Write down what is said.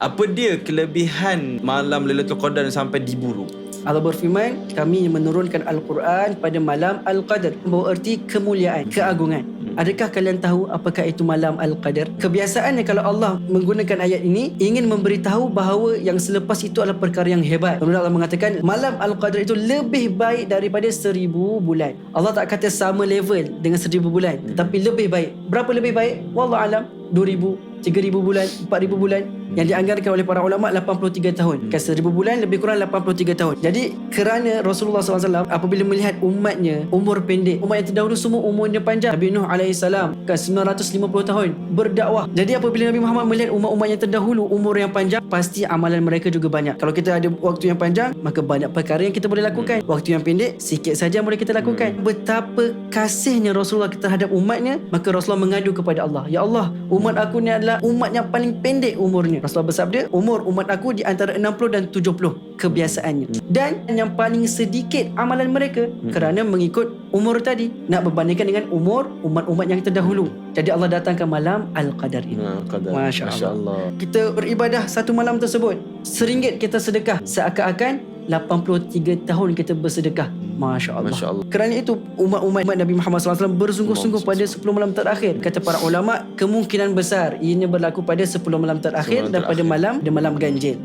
Apa dia kelebihan malam Lailatul Qadar sampai diburu? Allah berfirman, kami menurunkan Al-Quran pada malam Al-Qadar, membawa erti kemuliaan, keagungan. Adakah kalian tahu apakah itu malam Al-Qadar? Kebiasaannya kalau Allah menggunakan ayat ini ingin memberitahu bahawa yang selepas itu adalah perkara yang hebat. Kemudian Allah mengatakan malam Al-Qadar itu lebih baik daripada 1000 bulan. Allah tak kata sama level dengan 1000 bulan, tetapi lebih baik. Berapa lebih baik? Wallahu alam. 2000, 3000 bulan, 4000 bulan. Yang dianggarkan oleh para ulama 83 tahun. Kan 1000 bulan lebih kurang 83 tahun. Jadi kerana Rasulullah SAW apabila melihat umatnya umur pendek, umat yang terdahulu semua umurnya panjang. Nabi Nuh AS kan 950 tahun berdakwah. Jadi apabila Nabi Muhammad melihat umat-umat yang terdahulu umur yang panjang, pasti amalan mereka juga banyak. Kalau kita ada waktu yang panjang, maka banyak perkara yang kita boleh lakukan. Waktu yang pendek, sikit saja yang boleh kita lakukan. Betapa kasihnya Rasulullah terhadap umatnya, maka Rasulullah mengadu kepada Allah, ya Allah, umat aku ni adalah umat yang paling pendek umurnya. Rasulullah bersabda, umur umat aku di antara 60 dan 70 kebiasaannya. Dan yang paling sedikit amalan mereka kerana mengikut umur tadi, nak berbandingkan dengan umur umat-umat yang terdahulu. Jadi Allah datangkan malam Al-Qadar ini. Masya Allah. Kita beribadah satu malam tersebut, RM1 kita sedekah, seakan-akan 83 tahun kita bersedekah. Masya Allah. Kerana itu umat-umat Nabi Muhammad SAW bersungguh-sungguh pada 10 malam terakhir. Kata para ulama, kemungkinan besar ianya berlaku pada 10 malam terakhir daripada malam ganjil.